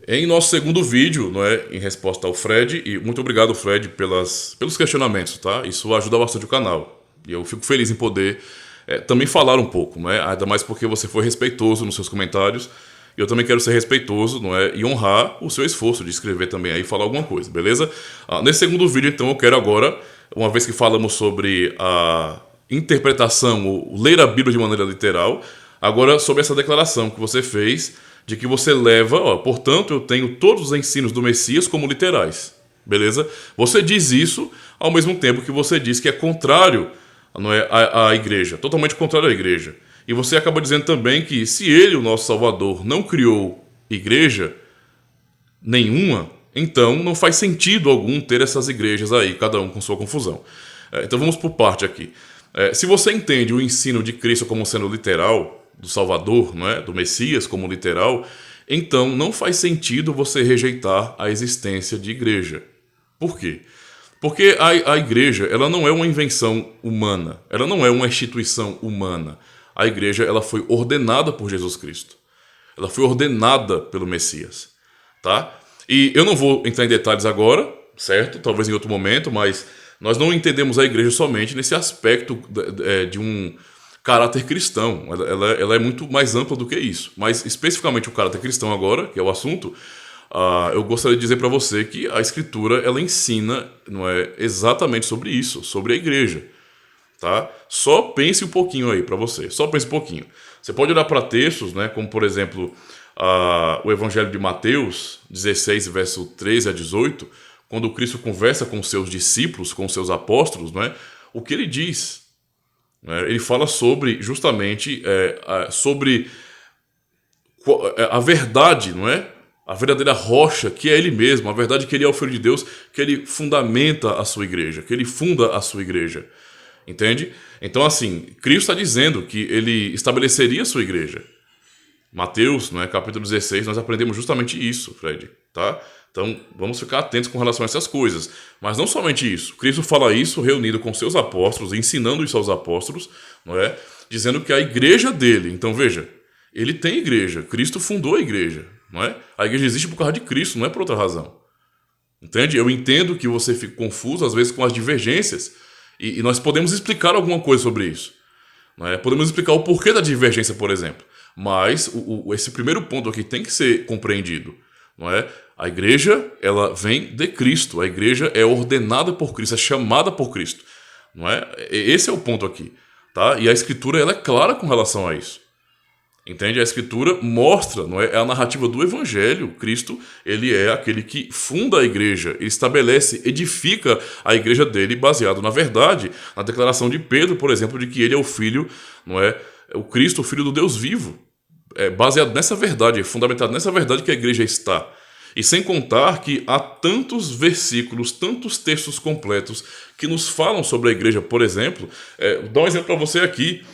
Em nosso segundo vídeo, não é, em resposta ao Fred, e muito obrigado, Fred, pelos questionamentos, tá? Isso ajuda bastante o canal. E eu fico feliz em poder também falar um pouco, não é? Ainda mais porque você foi respeitoso nos seus comentários. E eu também quero ser respeitoso, não é? E honrar o seu esforço de escrever também aí e falar alguma coisa, beleza? Nesse segundo vídeo, então, eu quero agora, uma vez que falamos sobre a interpretação, ou ler a Bíblia de maneira literal, agora sobre essa declaração que você fez de que você leva, ó, portanto, eu tenho todos os ensinos do Messias como literais, beleza? Você diz isso ao mesmo tempo que você diz que é contrário, não é, à igreja, totalmente contrário à igreja. E você acaba dizendo também que se ele, o nosso Salvador, não criou igreja nenhuma, então não faz sentido algum ter essas igrejas aí, cada um com sua confusão. Então vamos por parte aqui. Se você entende o ensino de Cristo como sendo literal, do Salvador, não é? Do Messias como literal, então não faz sentido você rejeitar a existência de igreja. Por quê? Porque a igreja, ela não é uma invenção humana, ela não é uma instituição humana. A igreja, ela foi ordenada por Jesus Cristo. Ela foi ordenada pelo Messias, tá? E eu não vou entrar em detalhes agora, certo? Talvez em outro momento, mas nós não entendemos a igreja somente nesse aspecto de um caráter cristão. Ela é muito mais ampla do que isso. Mas especificamente o caráter cristão agora, que é o assunto, eu gostaria de dizer para você que a Escritura ela ensina, não é, exatamente sobre isso, sobre a igreja. Tá? Só pense um pouquinho aí para você, só pense um pouquinho. Você pode olhar para textos, né, como por exemplo o Evangelho de Mateus 16, verso 13 a 18, quando Cristo conversa com seus discípulos, com seus apóstolos, né, o que ele diz? Ele fala sobre justamente sobre a verdade, não é? A verdadeira rocha, que é ele mesmo, a verdade que ele é o Filho de Deus, que ele fundamenta a sua igreja, que ele funda a sua igreja. Entende? Então, assim, Cristo está dizendo que ele estabeleceria a sua igreja. Mateus, né, capítulo 16, nós aprendemos justamente isso, Fred, tá? Então, vamos ficar atentos com relação a essas coisas. Mas não somente isso. Cristo fala isso reunido com seus apóstolos, ensinando isso aos apóstolos, não é? Dizendo que a igreja dele, então veja, ele tem igreja, Cristo fundou a igreja, não é? A igreja existe por causa de Cristo, não é por outra razão. Entende? Eu entendo que você fica confuso, às vezes, com as divergências, e nós podemos explicar alguma coisa sobre isso. Não é? Podemos explicar o porquê da divergência, por exemplo. Mas esse primeiro ponto aqui tem que ser compreendido. Não é? A igreja, ela vem de Cristo. A igreja é ordenada por Cristo, é chamada por Cristo. Não é? Esse é o ponto aqui. Tá? E a Escritura ela é clara com relação a isso. Entende? A Escritura mostra, não é? É a narrativa do Evangelho. Cristo, ele é aquele que funda a igreja, ele estabelece, edifica a igreja dele baseado na verdade, na declaração de Pedro, por exemplo, de que ele é o Filho, não é? O Cristo, o Filho do Deus vivo. É baseado nessa verdade, é fundamentado nessa verdade que a igreja está. E sem contar que há tantos versículos, tantos textos completos que nos falam sobre a igreja, por exemplo, vou dar um exemplo para você aqui.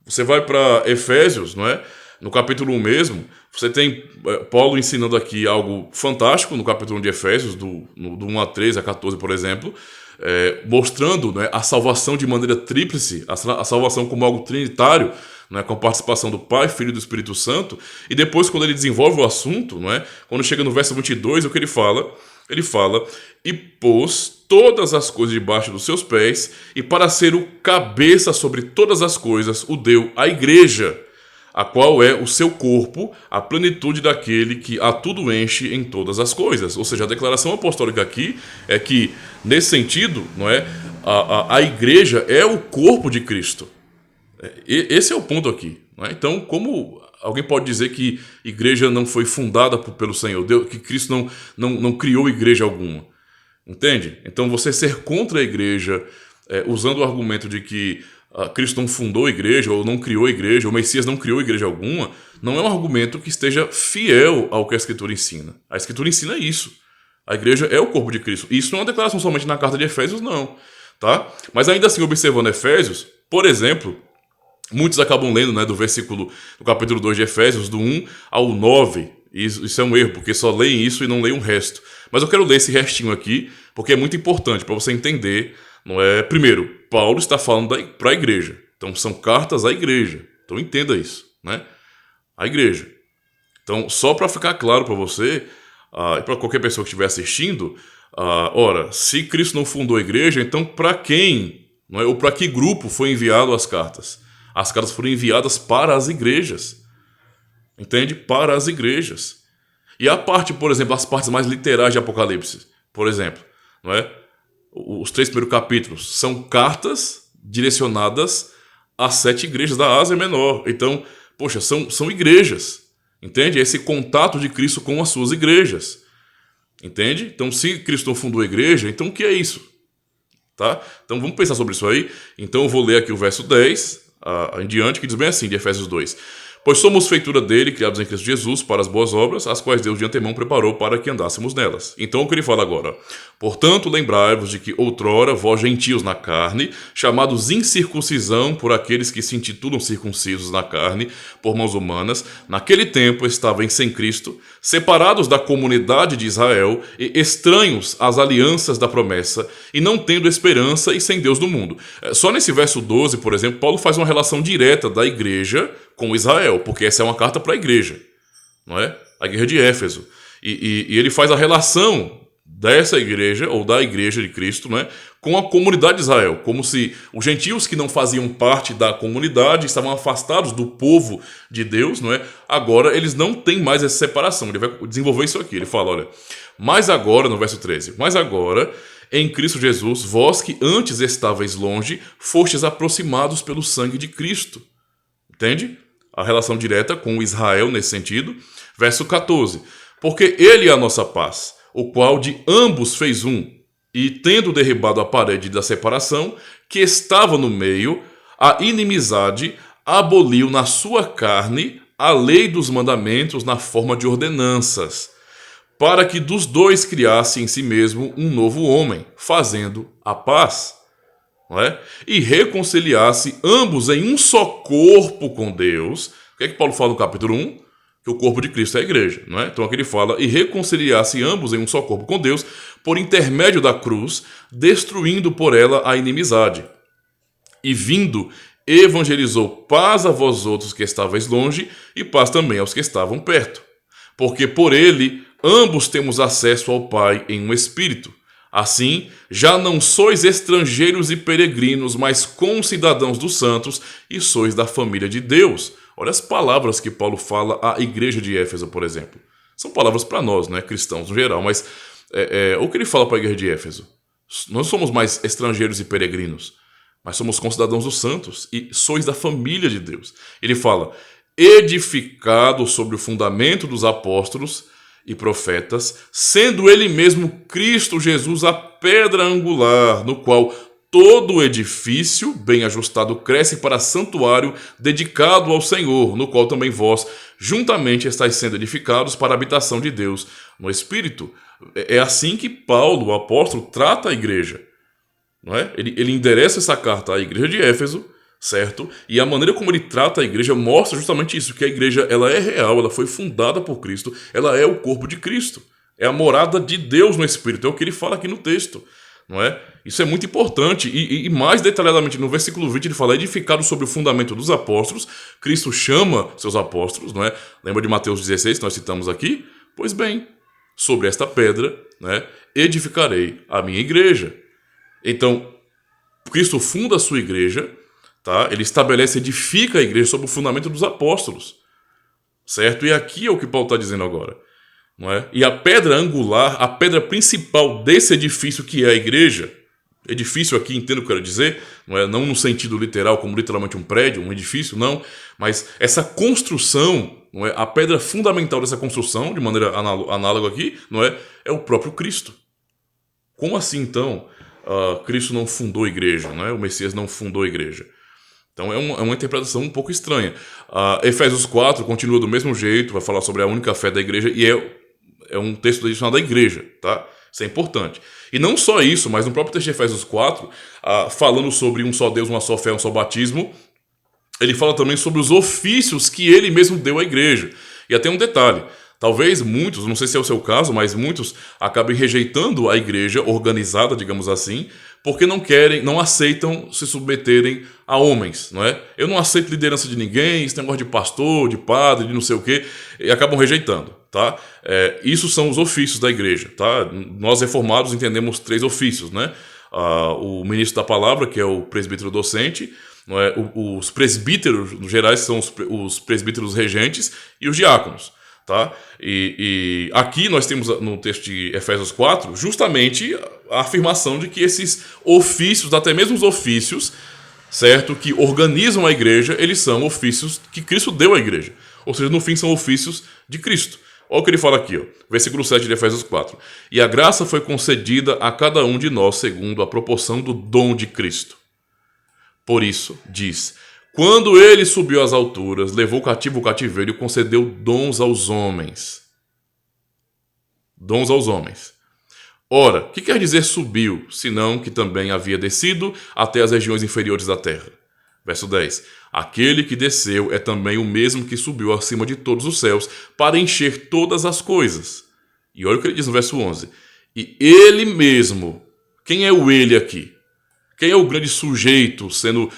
Você vai para Efésios, não é? No capítulo 1 mesmo, você tem Paulo ensinando aqui algo fantástico no capítulo 1 de Efésios, do 1 a 13 a 14, por exemplo, mostrando, né, a salvação de maneira tríplice, a salvação como algo trinitário, né, com a participação do Pai, Filho e do Espírito Santo. E depois, quando ele desenvolve o assunto, não é? Quando chega no verso 22, o que ele fala? Ele fala, e pôs todas as coisas debaixo dos seus pés, e para ser o cabeça sobre todas as coisas, o deu à igreja, a qual é o seu corpo, a plenitude daquele que a tudo enche em todas as coisas. Ou seja, a declaração apostólica aqui é que, nesse sentido, não é, a igreja é o corpo de Cristo. Esse é o ponto aqui. Não é? Então, como alguém pode dizer que igreja não foi fundada pelo Senhor, Deus, que Cristo não criou igreja alguma? Entende? Então, você ser contra a igreja, usando o argumento de que Cristo não fundou a igreja, ou não criou a igreja, ou o Messias não criou igreja alguma, não é um argumento que esteja fiel ao que a Escritura ensina. A Escritura ensina isso. A igreja é o corpo de Cristo. E isso não é uma declaração somente na carta de Efésios, não. Tá? Mas ainda assim, observando Efésios, por exemplo, muitos acabam lendo, né, do capítulo 2 de Efésios, do 1 ao 9. Isso é um erro, porque só leem isso e não leem o resto. Mas eu quero ler esse restinho aqui, porque é muito importante para você entender. Não é? Primeiro, Paulo está falando para a igreja. Então, são cartas à igreja. Então, entenda isso. Né? A igreja. Então, só para ficar claro para você, e para qualquer pessoa que estiver assistindo, ora, se Cristo não fundou a igreja, então para quem, não é, ou para que grupo foi enviado as cartas? As cartas foram enviadas para as igrejas. Entende? Para as igrejas. E a parte, por exemplo, as partes mais literais de Apocalipse, por exemplo, não é? Os 3 primeiros capítulos são cartas direcionadas às 7 igrejas da Ásia Menor. Então, poxa, são igrejas. Entende? Esse contato de Cristo com as suas igrejas. Entende? Então, se Cristo não fundou a igreja, então o que é isso? Tá? Então, vamos pensar sobre isso aí. Então, eu vou ler aqui o verso 10 em diante, que diz bem assim, de Efésios 2. Pois somos feitura dele, criados em Cristo Jesus, para as boas obras, as quais Deus de antemão preparou para que andássemos nelas. Então, o que ele fala agora? Portanto, lembrai-vos de que outrora, vós gentios na carne, chamados incircuncisão por aqueles que se intitulam circuncisos na carne, por mãos humanas, naquele tempo estavam sem Cristo, separados da comunidade de Israel e estranhos às alianças da promessa, e não tendo esperança e sem Deus no mundo. Só nesse verso 12, por exemplo, Paulo faz uma relação direta da igreja com Israel, porque essa é uma carta para a igreja, não é? A igreja de Éfeso. E ele faz a relação dessa igreja, ou da igreja de Cristo, né, com a comunidade de Israel, como se os gentios que não faziam parte da comunidade, estavam afastados do povo de Deus, não é? Agora eles não têm mais essa separação. Ele vai desenvolver isso aqui. Ele fala, olha, mas agora, no verso 13, mas agora, em Cristo Jesus, vós que antes estáveis longe, fostes aproximados pelo sangue de Cristo. Entende? A relação direta com Israel nesse sentido. Verso 14. Porque ele é a nossa paz, o qual de ambos fez um, e tendo derribado a parede da separação, que estava no meio, a inimizade, aboliu na sua carne a lei dos mandamentos na forma de ordenanças, para que dos dois criasse em si mesmo um novo homem, fazendo a paz. Não é? E reconciliasse ambos em um só corpo com Deus. O que é que Paulo fala no capítulo 1? Que o corpo de Cristo é a igreja. Não é? Então aqui ele fala, e reconciliasse ambos em um só corpo com Deus, por intermédio da cruz, destruindo por ela a inimizade. E vindo, evangelizou paz a vós outros que estáveis longe, e paz também aos que estavam perto. Porque por ele, ambos temos acesso ao Pai em um espírito. Assim, já não sois estrangeiros e peregrinos, mas concidadãos dos santos e sois da família de Deus. Olha as palavras que Paulo fala à igreja de Éfeso, por exemplo. São palavras para nós, né, cristãos no geral, mas o que ele fala para a igreja de Éfeso? Nós somos mais estrangeiros e peregrinos, mas somos concidadãos dos santos e sois da família de Deus. Ele fala, edificado sobre o fundamento dos apóstolos e profetas, sendo ele mesmo Cristo Jesus a pedra angular, no qual todo o edifício bem ajustado cresce para santuário dedicado ao Senhor, no qual também vós juntamente estáis sendo edificados para a habitação de Deus no Espírito. É assim que Paulo, o apóstolo, trata a igreja. Não é? Ele endereça essa carta à igreja de Éfeso, certo? E a maneira como ele trata a igreja mostra justamente isso, que a igreja ela é real, ela foi fundada por Cristo, ela é o corpo de Cristo, é a morada de Deus no Espírito, é o que ele fala aqui no texto, não é? Isso é muito importante, e mais detalhadamente no versículo 20 ele fala, edificado sobre o fundamento dos apóstolos, Cristo chama seus apóstolos, não é? Lembra de Mateus 16 que nós citamos aqui? Pois bem, sobre esta pedra, né, edificarei a minha igreja. Então, Cristo funda a sua igreja, tá? Ele estabelece, edifica a igreja sobre o fundamento dos apóstolos, certo? E aqui é o que Paulo está dizendo agora, não é? E a pedra angular, a pedra principal desse edifício que é a igreja, edifício aqui, entendo o que eu quero dizer, não no sentido literal, como literalmente um prédio, um edifício, não, mas essa construção, não é? A pedra fundamental dessa construção, de maneira análoga aqui, não é? É o próprio Cristo. Como assim, então, Cristo não fundou a igreja, não é? O Messias não fundou a igreja? Então é uma interpretação um pouco estranha. Efésios 4 continua do mesmo jeito, vai falar sobre a única fé da igreja, e é um texto adicional da igreja, tá? Isso é importante. E não só isso, mas no próprio texto de Efésios 4, falando sobre um só Deus, uma só fé, um só batismo, ele fala também sobre os ofícios que ele mesmo deu à igreja. E até um detalhe, talvez muitos, não sei se é o seu caso, mas muitos acabem rejeitando a igreja organizada, digamos assim, Porque não querem, não aceitam se submeterem a homens, não é? Eu não aceito liderança de ninguém, esse negócio de pastor, de padre, de não sei o quê, e acabam rejeitando, tá? Isso são os ofícios da igreja, tá? Nós reformados entendemos 3 ofícios, né? O ministro da palavra, que é o presbítero docente, não é? Os presbíteros, no geral, são os presbíteros regentes e os diáconos. Tá? E aqui nós temos no texto de Efésios 4 justamente a afirmação de que esses ofícios, até mesmo os ofícios, certo, que organizam a igreja, eles são ofícios que Cristo deu à igreja. Ou seja, no fim são ofícios de Cristo. Olha o que ele fala aqui, ó, versículo 7 de Efésios 4. E a graça foi concedida a cada um de nós segundo a proporção do dom de Cristo. Por isso, diz: quando ele subiu às alturas, levou cativo o cativeiro e concedeu dons aos homens. Dons aos homens. Ora, o que quer dizer subiu, senão que também havia descido até as regiões inferiores da terra? Verso 10. Aquele que desceu é também o mesmo que subiu acima de todos os céus para encher todas as coisas. E olha o que ele diz no verso 11. E ele mesmo, quem é o ele aqui? Quem é o grande sujeito sendo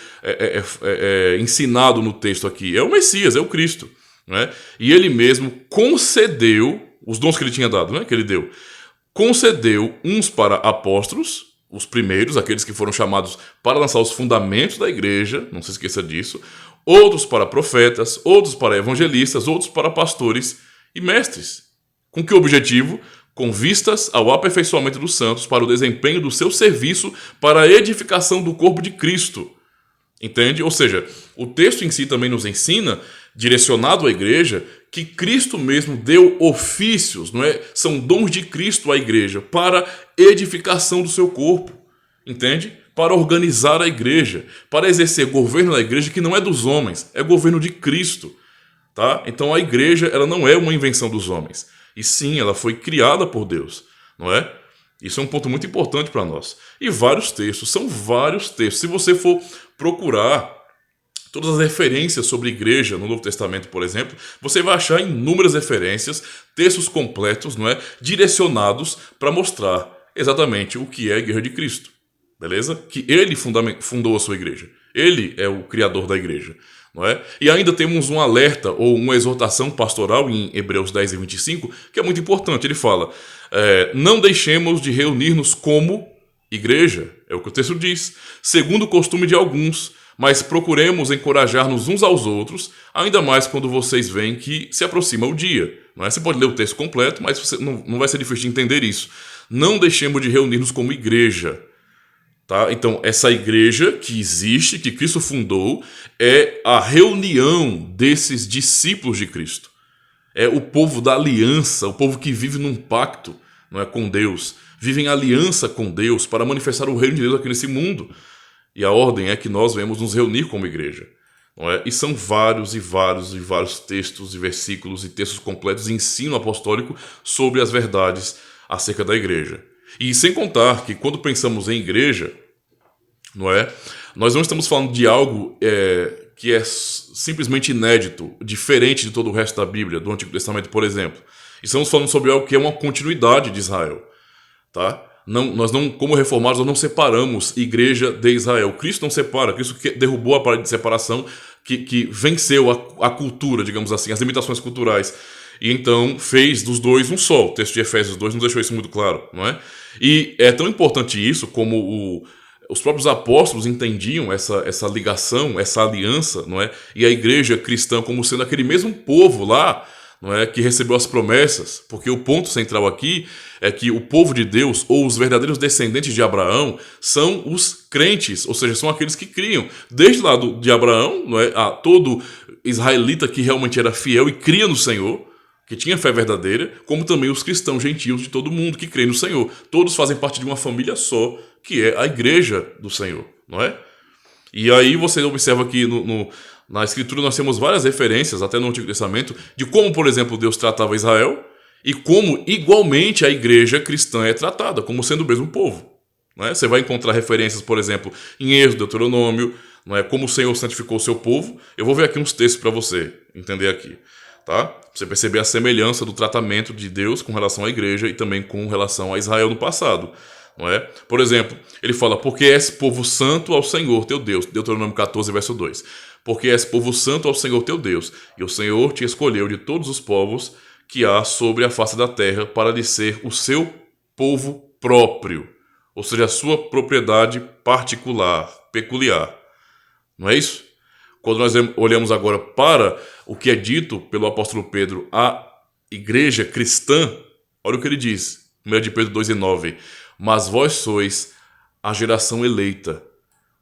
ensinado no texto aqui? É o Messias, é o Cristo. Né? E ele mesmo concedeu, os dons que ele tinha dado, né, que ele deu, concedeu uns para apóstolos, os primeiros, aqueles que foram chamados para lançar os fundamentos da igreja, não se esqueça disso, outros para profetas, outros para evangelistas, outros para pastores e mestres. Com que objetivo? Com vistas ao aperfeiçoamento dos santos para o desempenho do seu serviço para a edificação do corpo de Cristo. Entende? Ou seja, o texto em si também nos ensina, direcionado à igreja, que Cristo mesmo deu ofícios, não é? São dons de Cristo à igreja para edificação do seu corpo. Entende? Para organizar a igreja, para exercer governo na igreja que não é dos homens, é governo de Cristo. Tá? Então a igreja ela não é uma invenção dos homens. E sim, ela foi criada por Deus, não é? Isso é um ponto muito importante para nós. E vários textos, são vários textos. Se você for procurar todas as referências sobre igreja no Novo Testamento, por exemplo, você vai achar inúmeras referências, textos completos, não é? Direcionados para mostrar exatamente o que é a igreja de Cristo, beleza? Que ele fundou a sua igreja. Ele é o criador da igreja. Não é? E ainda temos um alerta ou uma exortação pastoral em Hebreus 10 e 25, que é muito importante. Ele fala, não deixemos de reunir-nos como igreja, é o que o texto diz, segundo o costume de alguns, mas procuremos encorajar-nos uns aos outros, ainda mais quando vocês veem que se aproxima o dia. Não é? Você pode ler o texto completo, mas não vai ser difícil de entender isso. Não deixemos de reunir-nos como igreja. Tá? Então, essa igreja que existe, que Cristo fundou, é a reunião desses discípulos de Cristo. É o povo da aliança, o povo que vive num pacto, não é, com Deus. Vive em aliança com Deus para manifestar o reino de Deus aqui nesse mundo. E a ordem é que nós venhamos nos reunir como igreja. Não é? E são vários e vários e vários textos e versículos e textos completos de ensino apostólico sobre as verdades acerca da igreja. E sem contar que quando pensamos em igreja, não é? Nós não estamos falando de algo que é simplesmente inédito, diferente de todo o resto da Bíblia, do Antigo Testamento, por exemplo. Estamos falando sobre algo que é uma continuidade de Israel. Tá? Nós não, como reformados, nós não separamos igreja de Israel. Cristo não separa, Cristo derrubou a parede de separação que venceu a cultura, digamos assim, as limitações culturais. E então fez dos dois um só. O texto de Efésios 2 nos deixou isso muito claro, não é? E é tão importante isso como os próprios apóstolos entendiam essa ligação, essa aliança, não é? E a igreja cristã como sendo aquele mesmo povo lá, não é? Que recebeu as promessas. Porque o ponto central aqui é que o povo de Deus, ou os verdadeiros descendentes de Abraão, são os crentes, ou seja, são aqueles que criam. Desde lá de Abraão, não é? A todo israelita que realmente era fiel e cria no Senhor, que tinha fé verdadeira, como também os cristãos gentios de todo mundo que creem no Senhor. Todos fazem parte de uma família só, que é a igreja do Senhor, não é? E aí você observa que na Escritura nós temos várias referências, até no Antigo Testamento, de como, por exemplo, Deus tratava Israel e como, igualmente, a igreja cristã é tratada, como sendo o mesmo povo. Não é? Você vai encontrar referências, por exemplo, em Êxodo, Deuteronômio, não é? Como o Senhor santificou o seu povo. Eu vou ver aqui uns textos para você entender aqui. Tá? Pra você perceber a semelhança do tratamento de Deus com relação à igreja e também com relação a Israel no passado. não é? Por exemplo, ele fala, porque és povo santo ao Senhor teu Deus, Deuteronômio 14, verso 2. Porque és povo santo ao Senhor teu Deus, e o Senhor te escolheu de todos os povos que há sobre a face da terra para lhe ser o seu povo próprio, ou seja, a sua propriedade particular, peculiar. Não é isso? Quando nós olhamos agora para o que é dito pelo apóstolo Pedro à igreja cristã, olha o que ele diz, 1 de Pedro 2,9. Mas vós sois a geração eleita,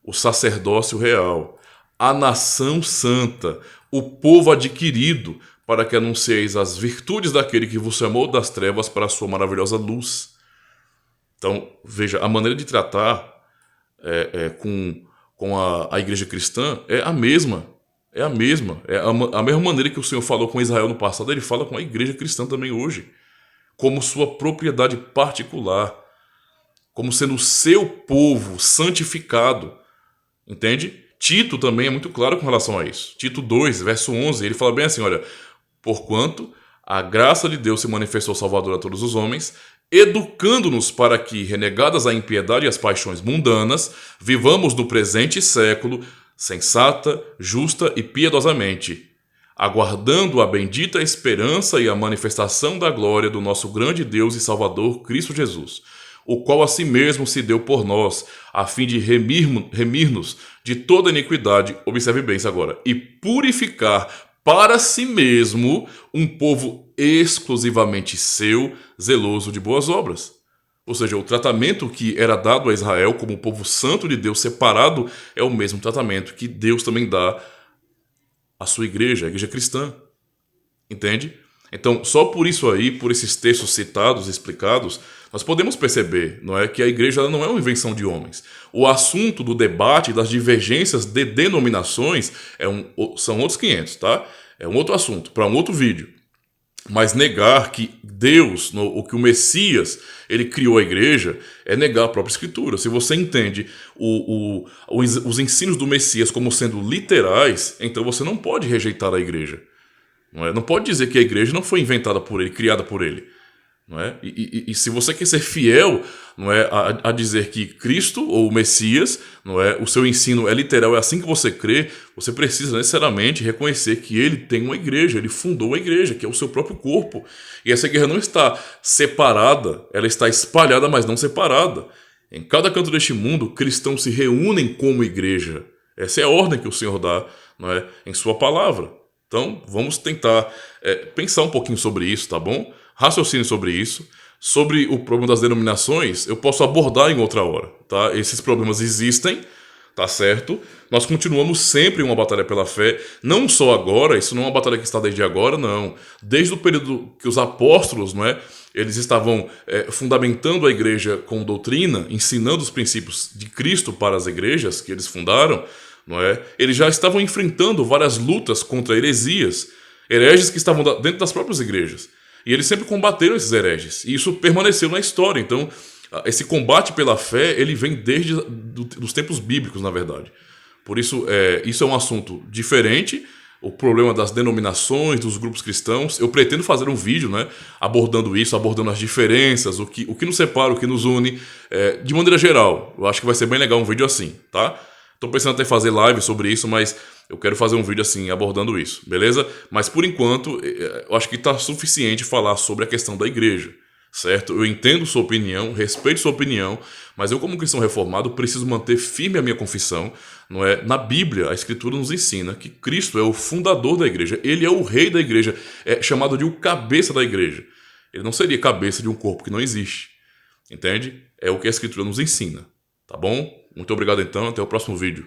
o sacerdócio real, a nação santa, o povo adquirido, para que anuncieis as virtudes daquele que vos chamou das trevas para a sua maravilhosa luz. Então, veja, a maneira de tratar com a igreja cristã é a mesma. É a mesma. É a mesma maneira que o Senhor falou com Israel no passado, ele fala com a igreja cristã também hoje. Como sua propriedade particular. Como sendo o seu povo santificado. Entende? Tito também é muito claro com relação a isso. Tito 2, verso 11, ele fala bem assim, olha, porquanto a graça de Deus se manifestou salvadora a todos os homens, educando-nos para que, renegadas a impiedade e as paixões mundanas, vivamos no presente século sensata, justa e piedosamente, aguardando a bendita esperança e a manifestação da glória do nosso grande Deus e Salvador Cristo Jesus, o qual a si mesmo se deu por nós, a fim de remir-nos de toda iniquidade, observe bem isso agora, e purificar para si mesmo um povo exclusivamente seu, zeloso de boas obras. Ou seja, o tratamento que era dado a Israel como povo santo de Deus separado é o mesmo tratamento que Deus também dá à sua igreja, a igreja cristã. Entende? Então, só por isso aí, por esses textos citados, explicados, nós podemos perceber, não é, que a igreja não é uma invenção de homens. O assunto do debate, das divergências de denominações, são outros 500, tá? É um outro assunto, para um outro vídeo. Mas negar que Deus, o que o Messias, ele criou a igreja, é negar a própria Escritura. Se você entende os ensinos do Messias como sendo literais, então você não pode rejeitar a igreja. Não é? Não pode dizer que a igreja não foi inventada por ele, criada por ele. Não é? E se você quer ser fiel, não é, a dizer que Cristo ou o Messias, não é, o seu ensino é literal, é assim que você crê, você precisa necessariamente reconhecer que ele tem uma igreja, ele fundou a igreja, que é o seu próprio corpo. E essa igreja não está separada, ela está espalhada, mas não separada. Em cada canto deste mundo, cristãos se reúnem como igreja. Essa é a ordem que o Senhor dá, não é, em sua palavra. Então, vamos tentar pensar um pouquinho sobre isso, tá bom? Raciocínio sobre isso. Sobre o problema das denominações, eu posso abordar em outra hora, tá? Esses problemas existem, tá certo? Nós continuamos sempre em uma batalha pela fé, não só agora, isso não é uma batalha que está desde agora, não. Desde o período que os apóstolos, não é? Eles estavam fundamentando a igreja com doutrina, ensinando os princípios de Cristo para as igrejas que eles fundaram, não é? Eles já estavam enfrentando várias lutas contra heresias, hereges que estavam dentro das próprias igrejas. E eles sempre combateram esses hereges. E isso permaneceu na história. Então, esse combate pela fé, ele vem desde os tempos bíblicos, na verdade. Por isso, isso é um assunto diferente. O problema das denominações, dos grupos cristãos. Eu pretendo fazer um vídeo, né, abordando isso, abordando as diferenças, o que nos separa, o que nos une, de maneira geral. Eu acho que vai ser bem legal um vídeo assim, tá? Tô pensando até fazer live sobre isso, mas eu quero fazer um vídeo assim, abordando isso, beleza? Mas por enquanto, eu acho que tá suficiente falar sobre a questão da igreja, certo? Eu entendo sua opinião, respeito sua opinião, mas eu como cristão reformado preciso manter firme a minha confissão, não é? Na Bíblia, a Escritura nos ensina que Cristo é o fundador da igreja, ele é o rei da igreja, é chamado de o cabeça da igreja. Ele não seria cabeça de um corpo que não existe, entende? É o que a Escritura nos ensina, tá bom? Muito obrigado então, até o próximo vídeo.